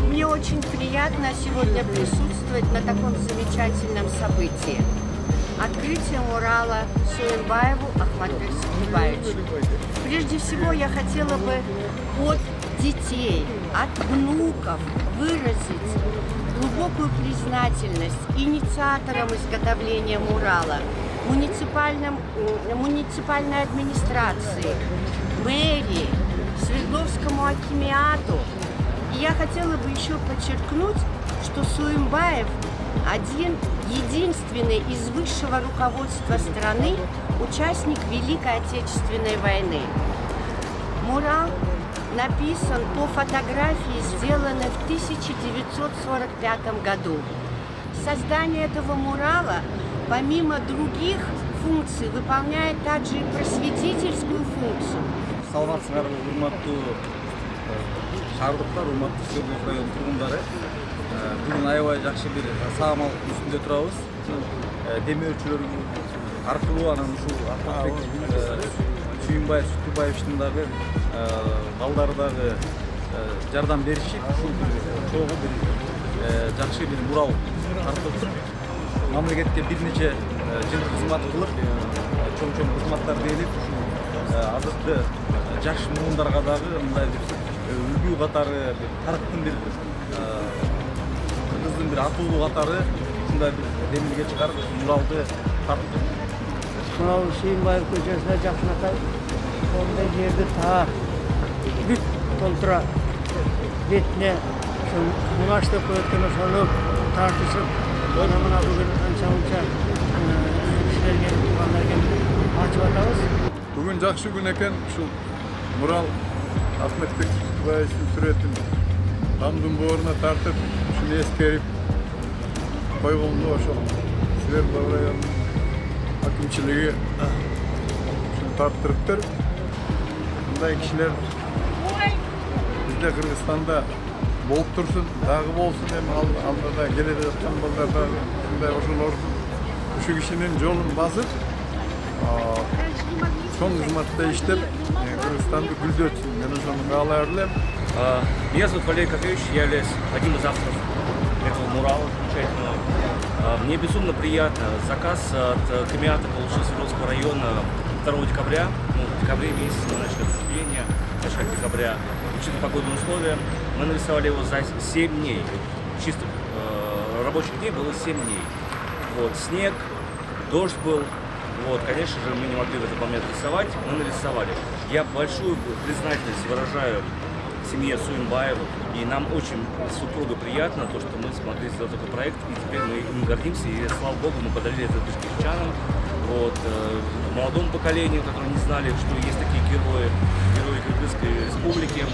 Мне очень приятно сегодня присутствовать на таком замечательном событии. Открытие мурала Суимбаеву Ахмату Сагибаевичу. Прежде всего, я хотела бы от детей, от внуков выразить глубокую признательность инициаторам изготовления мурала, муниципальной администрации, мэрии, Свердловскому акимеату. И я хотела бы еще подчеркнуть, что Суимбаев единственный из высшего руководства страны участник Великой Отечественной войны. Мурал написан по фотографии, сделанной в 1945 году. Создание этого мурала, помимо других функций, выполняет также и просветительскую функцию. Шаардыктар, урматтуу Свердлов району тургундары, бүгүн аябай жакшы бир саамал үстүндө турабыз. Демөөрчүлөр аркылуу анан ушул Ахматбек Сүйүнбаев Сүтүбаевичтин дагы балдары дагы жардам беришип, ушул чогуу бир жакшы бир мурал тартып, мамлекетке бир нече жыл кызмат кылып, чоң кызматтар берип, азыркы жаш муундарга дагы мындай бир үлгү катары, тарыхтын бир кыргыздын бир атуулуу катары ушундай бир демилге чыгарып, муралды тарттык. Мынау Сүйүнбаев көчөсүнө жакынатып, сондай жерди таап, бүт толтура бетине мунаштып өткөн ошону тартышып, мына бүгүн анча-мынча кишилерге, туугандарга ачып атабыз. Бүгүн жакшы күн экен, ушул мурал Ахматбек Сүтүбаевичтин сүрөтүн тамдын бооруна тартып, ушуну эскерип койгонду ошол Свердлов районунун акимчилиги ушуну тарттырыптыр. Мындай кишилер бизде Кыргызстанда болуп турсун, дагы болсун, эми алдыда келе жаткан балдар дагы ушундай ошолордун ушу кишинин жолун басып, чоң кызматта иштеп, Кыргызстанды гүлдөтсүн. Мен ошону каалай элем. Меня зовут Валерий Кофеевич, я являюсь одним из авторов этого мурала замечательного. Мне безумно приятно. Заказ от Акимеата получил Свердловского района 2 декабря. В декабре месяце мы начали выступление, начало декабря. Учитывая погодные условия, мы нарисовали его за 7 дней. Чисто рабочих дней было 7 дней. Вот, снег, дождь был. Вот, конечно же, мы не могли в этот момент рисовать, мы нарисовали. Я большую признательность выражаю семье Суимбаеву, и нам очень с супругой приятно, то, что мы смогли сделать такой проект, и теперь мы им гордимся, и слава богу, мы подарили это башкирчанам, вот, молодому поколению, которые не знали, что есть такие герои Кыргызской республики.